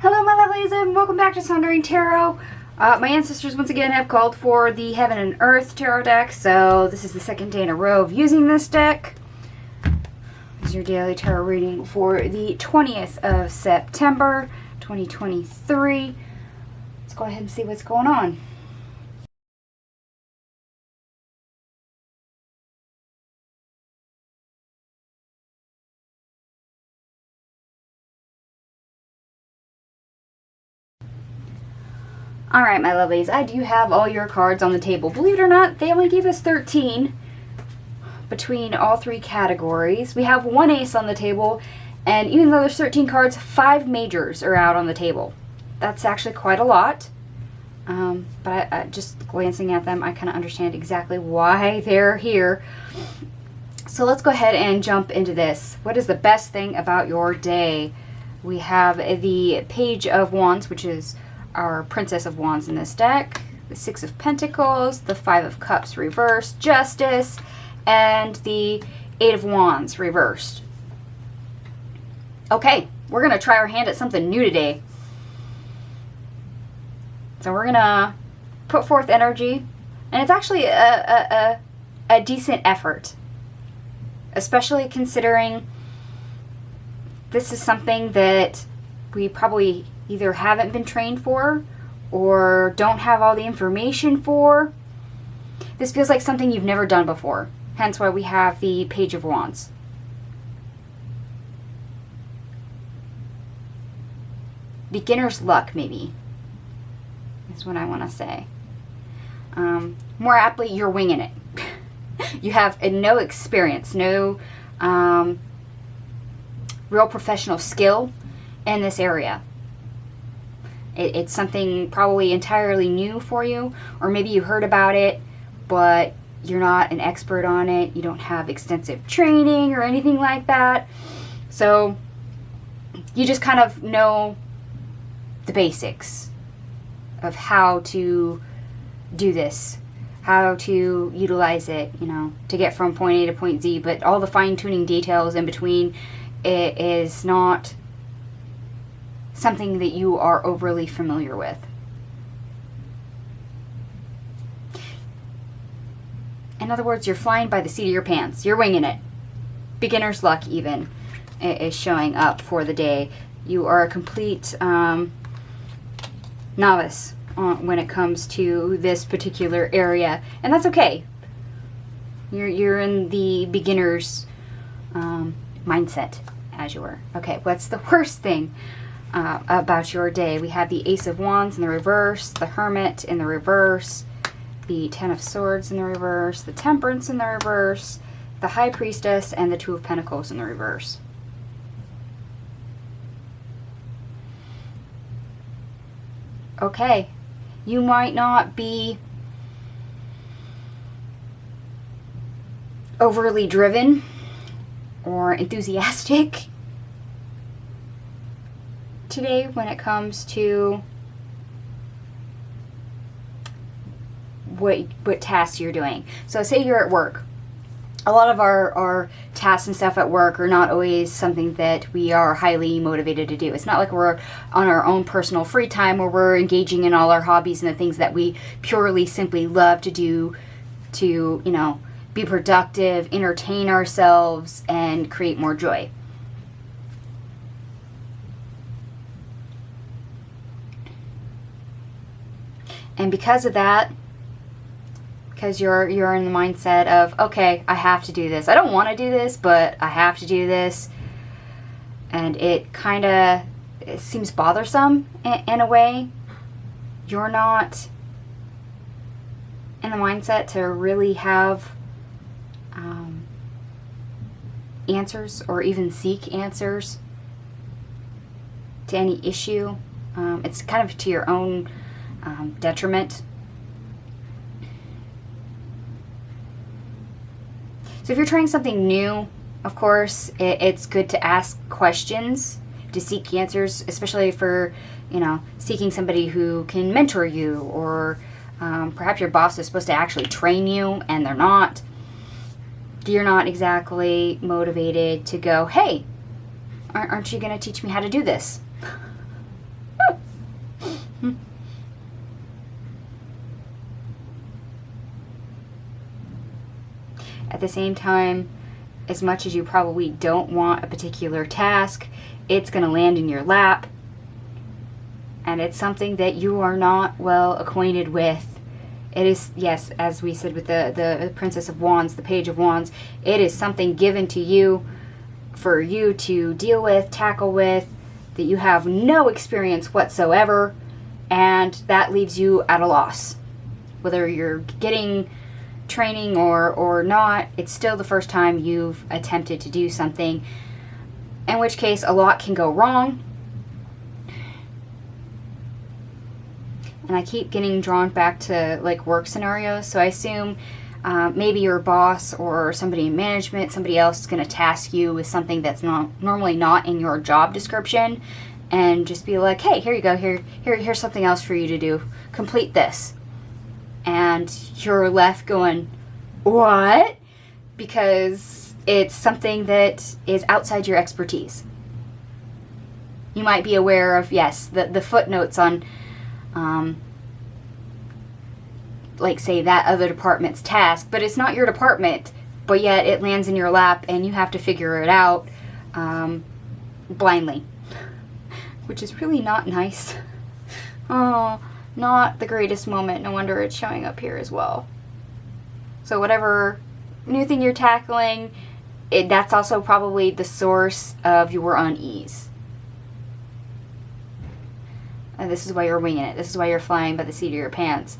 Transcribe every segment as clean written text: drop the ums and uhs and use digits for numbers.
Hello my lovelies and welcome back to Sundering Tarot. My ancestors once again have called for the Heaven and Earth Tarot deck, so this is the second day in a row of using this deck. This is your daily tarot reading for the 20th of September 2023. Let's go ahead and see what's going on. Alright, my lovelies, I do have all your cards on the table. Believe it or not, they only gave us 13 between all three categories. We have one ace on the table, and even though there's 13 cards, 5 majors are out on the table. That's actually quite a lot. But I just glancing at them, I kind of understand exactly why they're here. So let's go ahead and jump into this. What is the best thing about your day? We have the Page of Wands, which is our Princess of Wands in this deck, the Six of Pentacles, the Five of Cups reversed, Justice, and the Eight of Wands reversed. Okay, we're going to try our hand at something new today. So we're going to put forth energy, and it's actually a decent effort, especially considering this is something that we probably either haven't been trained for or don't have all the information for. This feels like something you've never done before, hence why we have the Page of Wands. Beginner's luck, maybe, is what I want to say. More aptly, you're winging it. You have no experience, no real professional skill in this area. It's something probably entirely new for you, or maybe you heard about it, but you're not an expert on it. You don't have extensive training or anything like that. So you just kind of know the basics of how to do this, how to utilize it, you know, to get from point A to point Z, but all the fine-tuning details in between, it is not something that you are overly familiar with. In other words, you're flying by the seat of your pants. You're winging it. Beginner's luck even is showing up for the day. You are a complete novice when it comes to this particular area, and that's okay. You're in the beginner's mindset, as you were. Okay, what's the worst thing about your day? We have the Ace of Wands in the reverse, the Hermit in the reverse, the Ten of Swords in the reverse, the Temperance in the reverse, the High Priestess, and the Two of Pentacles in the reverse. Okay, you might not be overly driven or enthusiastic today when it comes to what tasks you're doing. So say you're at work. A lot of our tasks and stuff at work are not always something that we are highly motivated to do. It's not like we're on our own personal free time where we're engaging in all our hobbies and the things that we purely simply love to do to, you know, be productive, entertain ourselves, and create more joy. And because of that, because you're in the mindset of, okay, I have to do this. I don't want to do this, but I have to do this. And it kind of seems bothersome in a way. You're not in the mindset to really have answers or even seek answers to any issue. It's kind of to your own detriment. So if you're trying something new, of course, it's good to ask questions, to seek answers, especially for, you know, seeking somebody who can mentor you, or perhaps your boss is supposed to actually train you and they're not. You're not exactly motivated to go, hey, aren't you going to teach me how to do this? At the same time, as much as you probably don't want a particular task, it's going to land in your lap. And it's something that you are not well acquainted with. It is, yes, as we said with the Princess of Wands, the Page of Wands, it is something given to you for you to deal with, tackle with, that you have no experience whatsoever, and that leaves you at a loss. Whether you're getting training or not, it's still the first time you've attempted to do something, in which case a lot can go wrong. And I keep getting drawn back to like work scenarios, so I assume maybe your boss or somebody in management, somebody else is going to task you with something that's normally not in your job description, and just be like, hey, here you go, here's something else for you to do, complete this. And you're left going, what? Because it's something that is outside your expertise. You might be aware of, yes, the footnotes on like say that other department's task, but it's not your department, but yet it lands in your lap and you have to figure it out blindly, which is really not nice. Oh, not the greatest moment. No wonder it's showing up here as well. So whatever new thing you're tackling, that's also probably the source of your unease. And this is why you're winging it. This is why you're flying by the seat of your pants.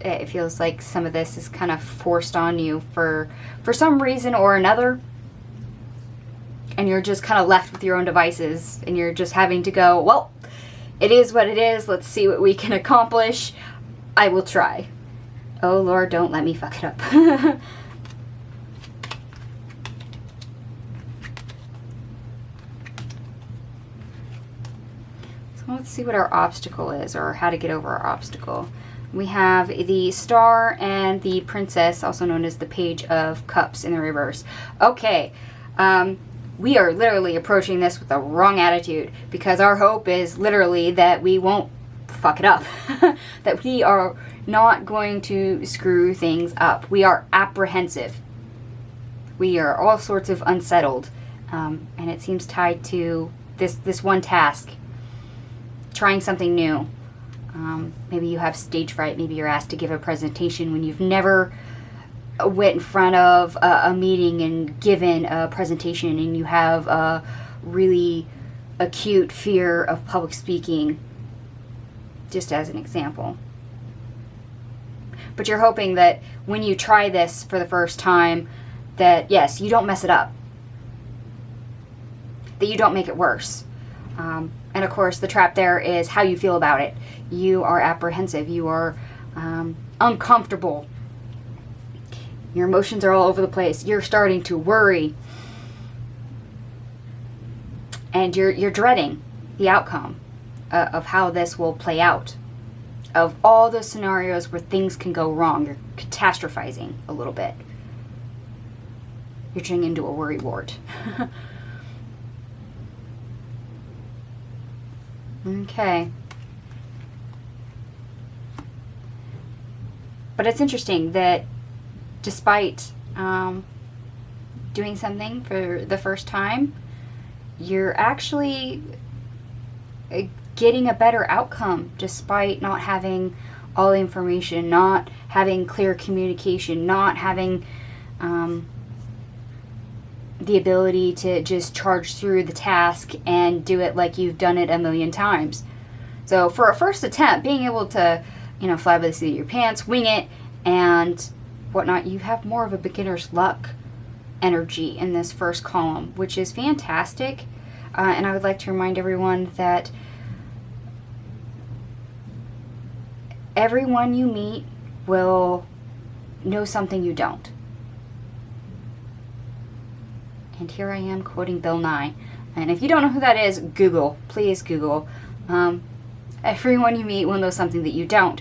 It feels like some of this is kind of forced on you for some reason or another. And you're just kind of left with your own devices. And you're just having to go, well, it is what it is. Let's see what we can accomplish. I will try. Oh, Lord, don't let me fuck it up. Let's see what our obstacle is, or how to get over our obstacle. We have the Star and the Princess, also known as the Page of Cups in the reverse. Okay, we are literally approaching this with the wrong attitude, because our hope is literally that we won't fuck it up. That we are not going to screw things up. We are apprehensive. We are all sorts of unsettled. And it seems tied to this one task. Trying something new. Maybe you have stage fright. Maybe you're asked to give a presentation when you've never went in front of a meeting and given a presentation, and you have a really acute fear of public speaking, just as an example. But you're hoping that when you try this for the first time, that yes, you don't mess it up, that you don't make it worse. And of course, the trap there is how you feel about it. You are apprehensive. You are uncomfortable. Your emotions are all over the place. You're starting to worry. And you're dreading the outcome of how this will play out. Of all those scenarios where things can go wrong. You're catastrophizing a little bit. You're turning into a worry wart. Okay. But it's interesting that despite doing something for the first time, you're actually getting a better outcome despite not having all the information, not having clear communication, not having the ability to just charge through the task and do it like you've done it a million times. So for a first attempt, being able to, fly by the seat of your pants, wing it, and whatnot, you have more of a beginner's luck energy in this first column, which is fantastic. And I would like to remind everyone that everyone you meet will know something you don't. And here I am quoting Bill Nye. And if you don't know who that is, Google. Please Google. Everyone you meet will know something that you don't.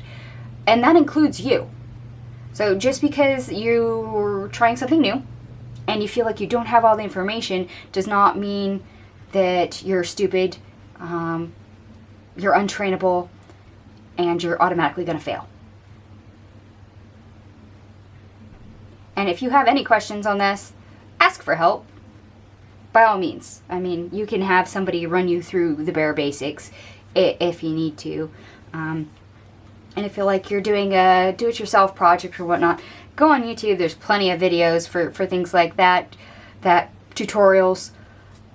And that includes you. So just because you're trying something new and you feel like you don't have all the information does not mean that you're stupid, you're untrainable, and you're automatically going to fail. And if you have any questions on this, ask for help. By all means. I mean, you can have somebody run you through the bare basics if you need to. And if you feel like you're doing a do-it-yourself project or whatnot, go on YouTube. There's plenty of videos for things like that, tutorials.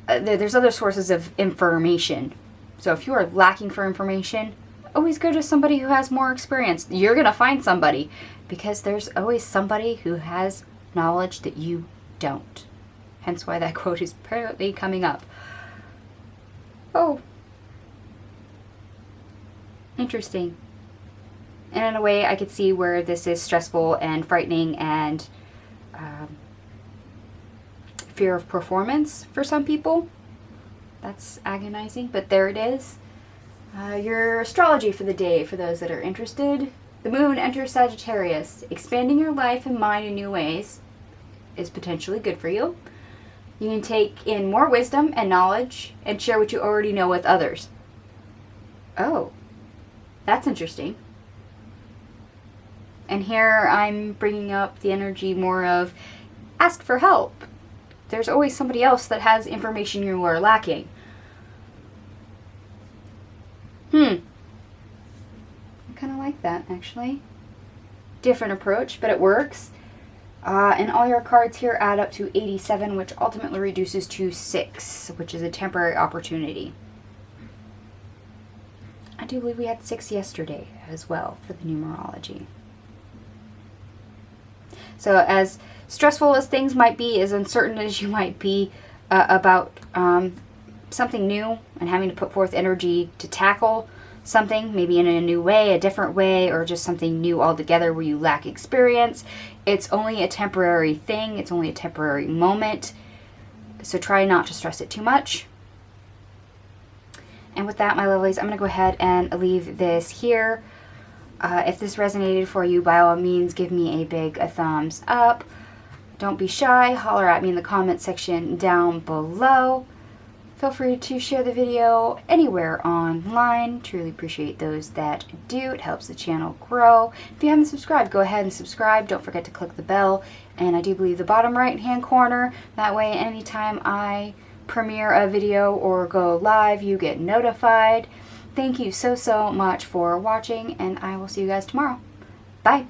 There's other sources of information. So if you are lacking for information, always go to somebody who has more experience. You're going to find somebody, because there's always somebody who has knowledge that you don't. Hence why that quote is apparently coming up. Oh. Interesting. And in a way, I could see where this is stressful and frightening and fear of performance for some people. That's agonizing, but there it is. Your astrology for the day, for those that are interested. The moon enters Sagittarius. Expanding your life and mind in new ways is potentially good for you. You can take in more wisdom and knowledge and share what you already know with others. Oh, that's interesting. And here I'm bringing up the energy more of ask for help. There's always somebody else that has information you are lacking. I kind of like that, actually. Different approach, but it works. And all your cards here add up to 87, which ultimately reduces to 6, which is a temporary opportunity. I do believe we had 6 yesterday as well for the numerology. So as stressful as things might be, as uncertain as you might be about something new and having to put forth energy to tackle something, maybe in a new way, a different way, or just something new altogether where you lack experience, it's only a temporary thing. It's only a temporary moment. So try not to stress it too much. And with that, my lovelies, I'm going to go ahead and leave this here. If this resonated for you, by all means, give me a thumbs up. Don't be shy. Holler at me in the comment section down below. Feel free to share the video anywhere online. Truly appreciate those that do. It helps the channel grow. If you haven't subscribed, go ahead and subscribe. Don't forget to click the bell. And I do believe the bottom right hand corner. That way, anytime I premiere a video or go live, you get notified. Thank you so much for watching, and I will see you guys tomorrow. Bye.